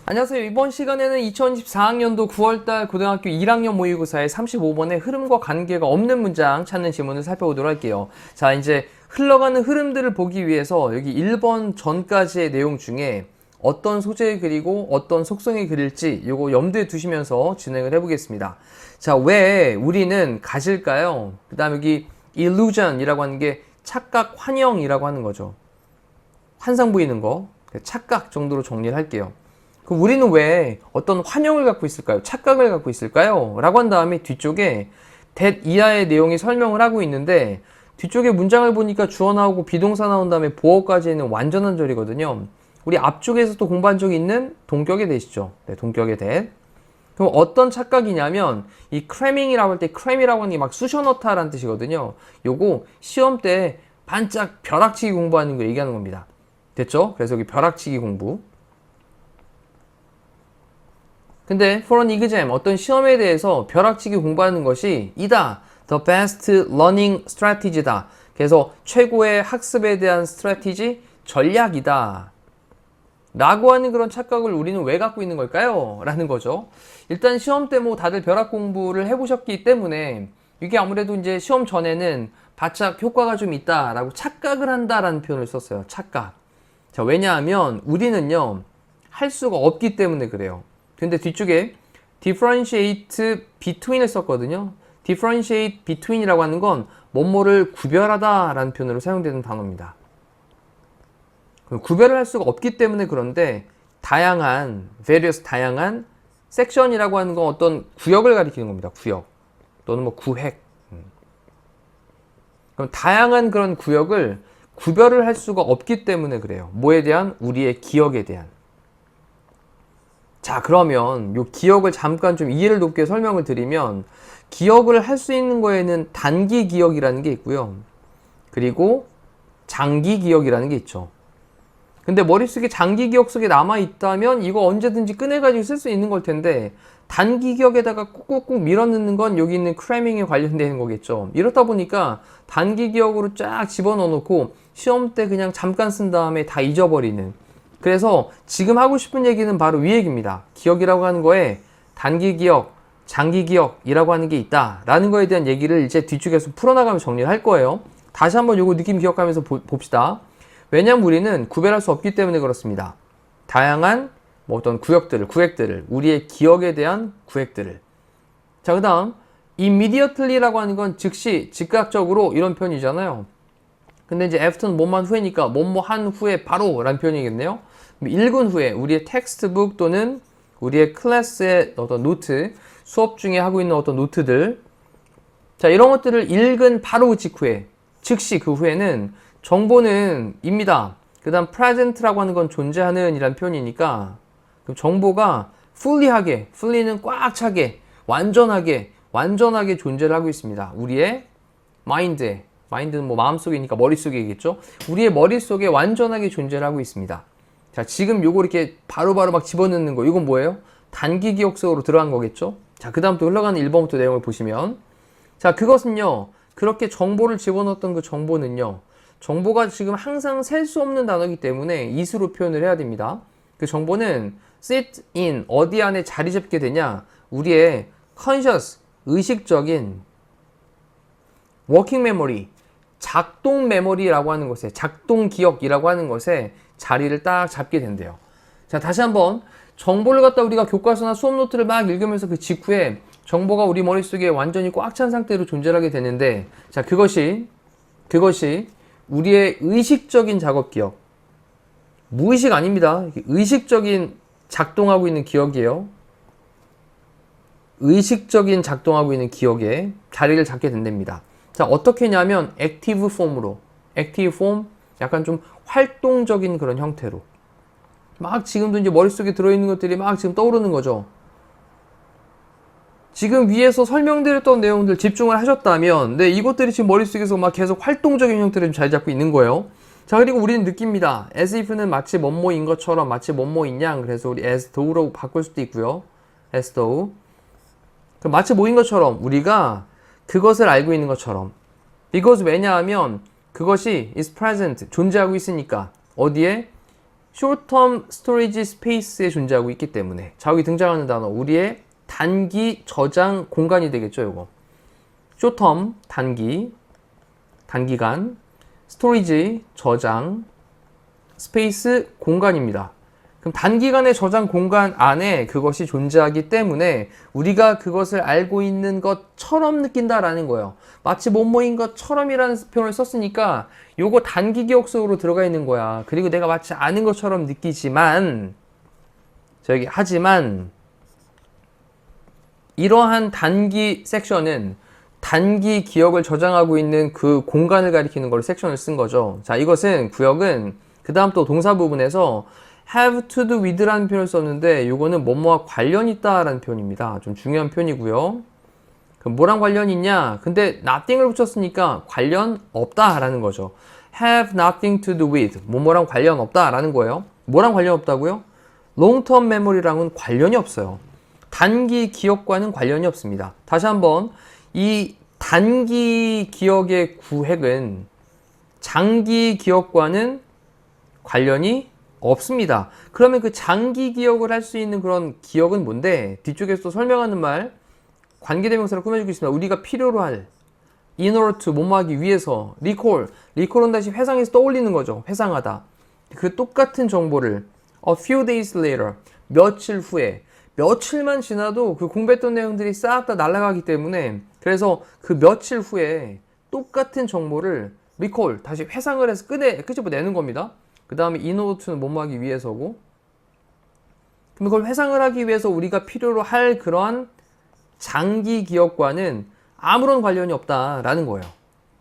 안녕하세요. 이번 시간에는 2024학년도 9월달 고등학교 1학년 모의고사의 35번의 흐름과 관계가 없는 문장 찾는 지문을 살펴보도록 할게요. 자, 이제 흘러가는 흐름들을 보기 위해서 여기 1번 전까지의 내용 중에 어떤 소재의 글이고 어떤 속성의 글일지 이거 염두에 두시면서 진행을 해보겠습니다. 자, 왜 우리는 가실까요? 그 다음 여기 illusion이라고 하는 게 착각, 환영이라고 하는 거죠. 환상 보이는 거, 착각 정도로 정리를 할게요. 그럼 우리는 왜 어떤 환영을 갖고 있을까요? 착각을 갖고 있을까요? 라고 한 다음에 뒤쪽에 that 이하의 내용이 설명을 하고 있는데 뒤쪽에 문장을 보니까 주어 나오고 비동사 나온 다음에 보어까지 있는 완전한 절이거든요. 우리 앞쪽에서도 공부한 적이 있는 동격의 대시죠. 네, 동격의 대. 그럼 어떤 착각이냐면 이 cramming이라고 할 때 cram이라고 하는 게 막 쑤셔 넣다라는 뜻이거든요. 요거 시험 때 반짝 벼락치기 공부하는 거 얘기하는 겁니다. 됐죠? 그래서 여기 벼락치기 공부. 근데 for an exam, 어떤 시험에 대해서 벼락치기 공부하는 것이 이다. The best learning strategy다. 그래서 최고의 학습에 대한 strategy, 전략이다. 라고 하는 그런 착각을 우리는 왜 갖고 있는 걸까요? 라는 거죠. 일단 시험 때 뭐 다들 벼락 공부를 해보셨기 때문에 이게 아무래도 이제 시험 전에는 바짝 효과가 좀 있다라고 착각을 한다라는 표현을 썼어요. 착각. 자, 왜냐하면 우리는요, 할 수가 없기 때문에 그래요. 근데 뒤쪽에 differentiate between을 썼거든요. differentiate between이라고 하는 건 뭐뭐를 구별하다 라는 표현으로 사용되는 단어입니다. 구별을 할 수가 없기 때문에 그런데 다양한 다양한 섹션이라고 하는 건 어떤 구역을 가리키는 겁니다. 구역 또는 뭐 구획. 그럼 다양한 그런 구역을 구별을 할 수가 없기 때문에 그래요. 뭐에 대한? 우리의 기억에 대한. 자, 그러면 요 기억을 잠깐 좀 이해를 돕게 설명을 드리면 기억을 할 수 있는 거에는 단기 기억이라는 게 있고요. 그리고 장기 기억이라는 게 있죠. 근데 머릿속에 장기 기억 속에 남아있다면 이거 언제든지 꺼내가지고 쓸 수 있는 걸 텐데 단기 기억에다가 꾹꾹꾹 밀어넣는 건 여기 있는 크래밍에 관련되는 거겠죠. 이렇다 보니까 단기 기억으로 쫙 집어넣어 놓고 시험 때 그냥 잠깐 쓴 다음에 다 잊어버리는, 그래서 지금 하고 싶은 얘기는 바로 이 얘기입니다. 기억이라고 하는 거에 단기 기억, 장기 기억이라고 하는 게 있다라는 거에 대한 얘기를 이제 뒤쪽에서 풀어나가면서 정리를 할 거예요. 다시 한번 요거 느낌 기억하면서 봅시다. 왜냐면 우리는 구별할 수 없기 때문에 그렇습니다. 다양한 뭐 어떤 구획들을, 우리의 기억에 대한 구획들을. 자, 그 다음 immediately라고 하는 건 즉시, 즉각적으로 이런 표현이잖아요. 근데 이제 after는 뭐만 후에니까 뭐뭐 한 후에 바로 라는 표현이겠네요. 읽은 후에 우리의 텍스트북 또는 우리의 클래스의 어떤 노트, 수업 중에 하고 있는 어떤 노트들, 자, 이런 것들을 읽은 바로 그 직후에, 즉시 그 후에는 정보는 입니다. 그 다음 present라고 하는 건 존재하는 이란 표현이니까 그럼 정보가 fully하게, fully는 꽉 차게, 완전하게 존재를 하고 있습니다. 우리의 마인드에, 마인드는 뭐 마음속이니까 머릿속이겠죠. 우리의 머릿속에 완전하게 존재를 하고 있습니다. 자, 지금 요거 이렇게 바로바로 막 집어넣는 거, 이건 뭐예요? 단기 기억 속으로 들어간 거겠죠. 자, 그 다음 또 흘러가는 1번부터 내용을 보시면, 자, 그것은요, 그렇게 정보를 집어넣었던 그 정보는요, 정보가 지금 항상 셀 수 없는 단어이기 때문에 이수로 표현을 해야 됩니다. 그 정보는 sit in, 어디 안에 자리 잡게 되냐, 우리의 conscious, 의식적인 working memory, 작동 메모리라고 하는 것에, 작동 기억이라고 하는 것에 자리를 딱 잡게 된대요. 자, 다시 한번 정보를 갖다 우리가 교과서나 수업 노트를 막 읽으면서 그 직후에 정보가 우리 머릿속에 완전히 꽉 찬 상태로 존재하게 되는데, 자, 그것이 우리의 의식적인 작업 기억, 무의식 아닙니다. 의식적인 작동하고 있는 기억이에요. 의식적인 작동하고 있는 기억에 자리를 잡게 된답니다. 자, 어떻게 했냐면 액티브 폼으로, 액티브 폼, 약간 좀 활동적인 그런 형태로 막 지금도 이제 머릿속에 들어있는 것들이 막 지금 떠오르는 거죠. 지금 위에서 설명드렸던 내용들 집중을 하셨다면, 네, 이것들이 지금 머릿속에서 막 계속 활동적인 형태를 좀 자리 잡고 있는 거예요. 자, 그리고 우리는 느낍니다. as if는 마치 뭐뭐인 것처럼, 마치 뭐뭐인 양, 그래서 우리 as though로 바꿀 수도 있고요. as though. 마치 뭐인 것처럼 우리가 그것을 알고 있는 것처럼. because 왜냐하면 그것이 is present, 존재하고 있으니까. 어디에? short-term storage space에 존재하고 있기 때문에. 자, 여기 등장하는 단어, 우리의 단기 저장 공간이 되겠죠, 이거. short-term, 단기간, storage, 저장, space, 공간입니다. 그럼 단기간의 저장 공간 안에 그것이 존재하기 때문에 우리가 그것을 알고 있는 것처럼 느낀다라는 거예요. 마치 뭐뭐인 것처럼이라는 표현을 썼으니까 요거 단기 기억 속으로 들어가 있는 거야. 그리고 내가 마치 아는 것처럼 느끼지만 하지만 이러한 단기 섹션은 단기 기억을 저장하고 있는 그 공간을 가리키는 걸로 섹션을 쓴 거죠. 자, 이것은 구역은 그 다음 또 동사 부분에서 have to do with라는 표현을 썼는데 이거는 뭐뭐와 관련이 있다라는 표현입니다. 좀 중요한 표현이고요. 그럼 뭐랑 관련이 있냐? 근데 nothing을 붙였으니까 관련 없다라는 거죠. have nothing to do with 뭐뭐랑 관련 없다라는 거예요. 뭐랑 관련 없다고요? long-term memory랑은 관련이 없어요. 단기 기억과는 관련이 없습니다. 다시 한번 이 단기 기억의 구획은 장기 기억과는 관련이 없습니다. 그러면 그 장기 기억을 할 수 있는 그런 기억은 뭔데? 뒤쪽에서 또 설명하는 말 관계대명사를 꾸며주고 있습니다. 우리가 필요로 할 in order to 뭐뭐 하기 위해서 recall은 다시 회상해서 떠올리는 거죠. 회상하다. 그 똑같은 정보를 a few days later 며칠 후에 며칠만 지나도 그 공부했던 내용들이 싹 다 날아가기 때문에 그래서 그 며칠 후에 똑같은 정보를 recall 다시 회상을 해서 끄집어내는 겁니다. 그 다음에 in order to는 뭐뭐 하기 위해서고 그럼 그걸 회상을 하기 위해서 우리가 필요로 할 그러한 장기 기억과는 아무런 관련이 없다라는 거예요.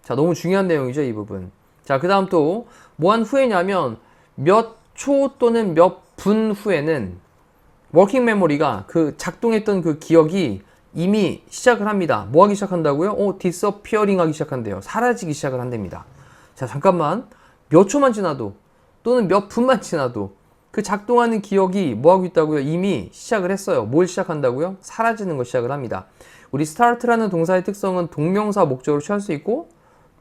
자, 너무 중요한 내용이죠, 이 부분. 자, 그 다음 또 뭐한 후에냐면 몇 초 또는 몇 분 후에는 워킹 메모리가 그 작동했던 그 기억이 이미 시작을 합니다. 뭐 하기 시작한다고요? disappearing 하기 시작한대요. 사라지기 시작을 한답니다. 자, 잠깐만. 몇 초만 지나도 또는 몇 분만 지나도 그 작동하는 기억이 뭐 하고 있다고요? 이미 시작을 했어요. 뭘 시작한다고요? 사라지는 거 시작을 합니다. 우리 start라는 동사의 특성은 동명사 목적으로 취할 수 있고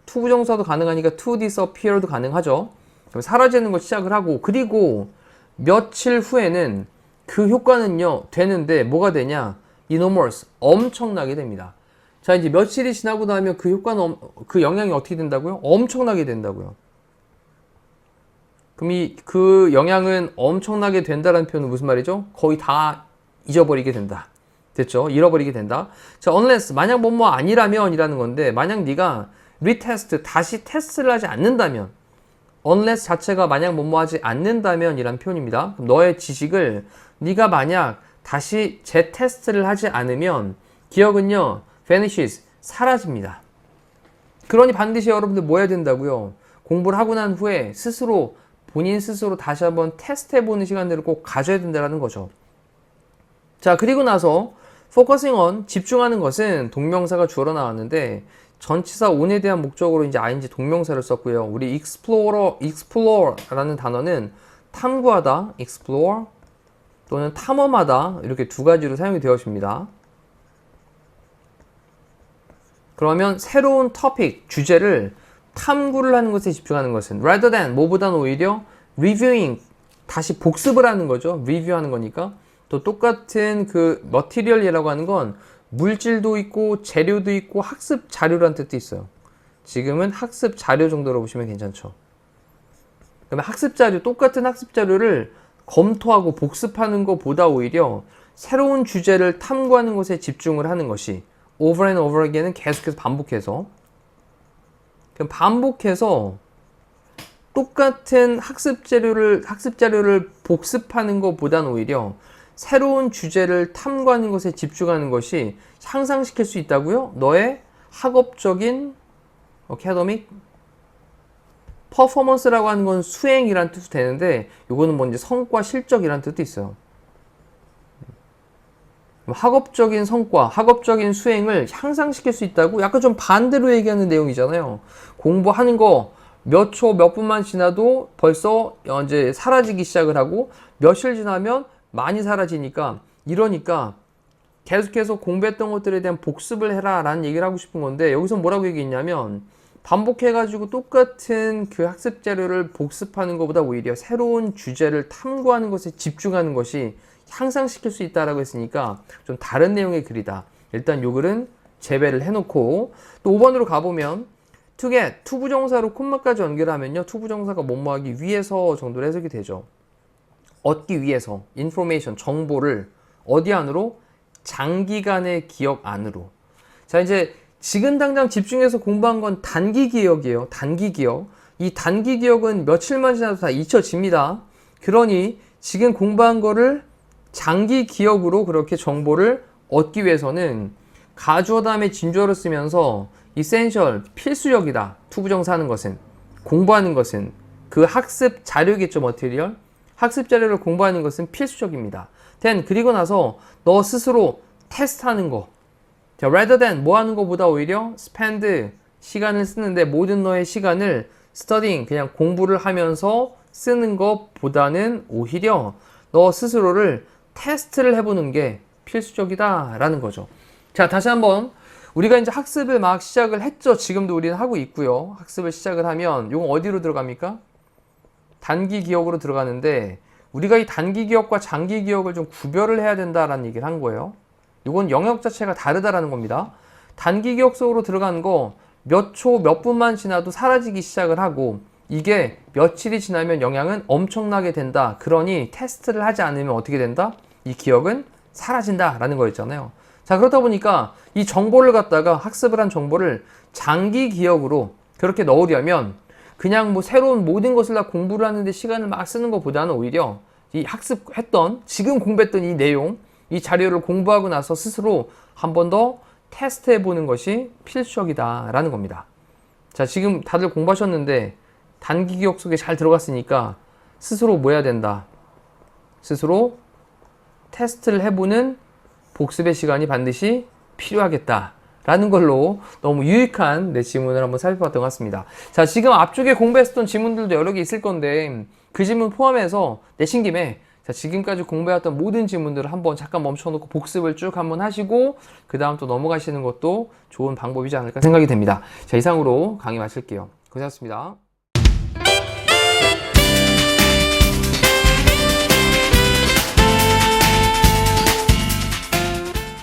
투부정사도 가능하니까 to disappear도 가능하죠. 그럼 사라지는 거 시작을 하고 그리고 며칠 후에는 그 효과는요 되는데 뭐가 되냐? enormous 엄청나게 됩니다. 자, 이제 며칠이 지나고 나면 그 효과는 그 영향이 어떻게 된다고요? 엄청나게 된다고요. 그럼 그 영향은 엄청나게 된다라는 표현은 무슨 말이죠? 거의 다 잊어버리게 된다. 됐죠? 잃어버리게 된다. 자, unless 만약 뭐뭐 아니라면 이라는 건데 만약 네가 retest 다시 테스트를 하지 않는다면 unless 자체가 만약 뭐뭐 하지 않는다면 이란 표현입니다. 그럼 너의 지식을 네가 만약 다시 재테스트를 하지 않으면 기억은요 vanishes 사라집니다. 그러니 반드시 여러분들 뭐 해야 된다고요? 공부를 하고 난 후에 본인 스스로 다시 한번 테스트해보는 시간들을 꼭 가져야 된다는 거죠. 자, 그리고 나서 focusing on 집중하는 것은 동명사가 주어로 나왔는데 전치사 on에 대한 목적으로 이제 ing 동명사를 썼고요. 우리 explore라는 단어는 탐구하다, explore 또는 탐험하다 이렇게 두 가지로 사용이 되어집니다. 그러면 새로운 토픽, 주제를 탐구를 하는 것에 집중하는 것은 rather than, 뭐보다는 오히려 reviewing, 다시 복습을 하는 거죠. 리뷰하는 거니까. 또 똑같은 그 material이라고 하는 건 물질도 있고 재료도 있고 학습 자료라는 뜻도 있어요. 지금은 학습 자료 정도로 보시면 괜찮죠. 그러면 학습 자료, 똑같은 학습 자료를 검토하고 복습하는 것보다 오히려 새로운 주제를 탐구하는 것에 집중을 하는 것이 over and over again은 계속해서 반복해서 그럼 반복해서 똑같은 학습 자료를 복습하는 것보다는 오히려 새로운 주제를 탐구하는 것에 집중하는 것이 향상시킬 수 있다고요? 너의 학업적인 academic 퍼포먼스라고 하는 건 수행이란 뜻도 되는데 이거는 뭐 이제 성과, 실적이란 뜻도 있어요. 학업적인 성과, 학업적인 수행을 향상시킬 수 있다고 약간 좀 반대로 얘기하는 내용이잖아요. 공부하는 거 몇 초, 몇 분만 지나도 벌써 이제 사라지기 시작을 하고 며칠 지나면 많이 사라지니까 이러니까 계속해서 공부했던 것들에 대한 복습을 해라 라는 얘기를 하고 싶은 건데, 여기서 뭐라고 얘기했냐면 반복해가지고 똑같은 그 학습 자료를 복습하는 것보다 오히려 새로운 주제를 탐구하는 것에 집중하는 것이 향상시킬 수 있다라고 했으니까 좀 다른 내용의 글이다. 일단 요 글은 제외를 해놓고, 또 5번으로 가보면 to get, 투부정사로 콤마까지 연결하면요, 투부정사가 뭐뭐하기 위해서 정도로 해석이 되죠. 얻기 위해서, information, 정보를 어디 안으로? 장기간의 기억 안으로. 자, 이제 지금 당장 집중해서 공부한 건 단기 기억이에요. 단기 기억. 이 단기 기억은 며칠만 지나도 다 잊혀집니다. 그러니 지금 공부한 거를 장기 기억으로 그렇게 정보를 얻기 위해서는 가주어 다음에 진주어를 쓰면서 essential, 필수적이다. 투부정사 하는 것은, 공부하는 것은, 그 학습 자료겠죠, 머티리얼. 학습 자료를 공부하는 것은 필수적입니다. then, 그리고 나서 너 스스로 테스트하는 거. 자, rather than, 뭐 하는 것보다 오히려 spend, 시간을 쓰는데 모든 너의 시간을 studying, 그냥 공부를 하면서 쓰는 것보다는 오히려 너 스스로를 테스트를 해보는 게 필수적이다 라는 거죠. 자, 다시 한번 우리가 이제 학습을 막 시작을 했죠. 지금도 우리는 하고 있고요. 학습을 시작을 하면 이건 어디로 들어갑니까? 단기 기억으로 들어가는데, 우리가 이 단기 기억과 장기 기억을 좀 구별을 해야 된다라는 얘기를 한 거예요. 이건 영역 자체가 다르다라는 겁니다. 단기 기억 속으로 들어간 거 몇 초, 몇 분만 지나도 사라지기 시작을 하고, 이게 며칠이 지나면 영향은 엄청나게 된다. 그러니 테스트를 하지 않으면 어떻게 된다? 이 기억은 사라진다라는 거였잖아요. 자, 그렇다 보니까 이 정보를 갖다가, 학습을 한 정보를 장기 기억으로 그렇게 넣으려면 그냥 뭐 새로운 모든 것을 다 공부를 하는데 시간을 막 쓰는 것보다는 오히려 이 학습했던, 지금 공부했던 이 내용, 이 자료를 공부하고 나서 스스로 한 번 더 테스트해 보는 것이 필수적이다 라는 겁니다. 자, 지금 다들 공부하셨는데 단기 기억 속에 잘 들어갔으니까 스스로 뭐 해야 된다? 스스로 테스트를 해보는 복습의 시간이 반드시 필요하겠다 라는 걸로 너무 유익한 내 지문을 한번 살펴봤던 것 같습니다. 자, 지금 앞쪽에 공부했었던 지문들도 여러 개 있을 건데 그 지문 포함해서 내신 김에, 자, 지금까지 공부해왔던 모든 지문들을 한번 잠깐 멈춰놓고 복습을 쭉 한번 하시고 그 다음 또 넘어가시는 것도 좋은 방법이지 않을까 생각이 됩니다. 자, 이상으로 강의 마칠게요. 고생하셨습니다.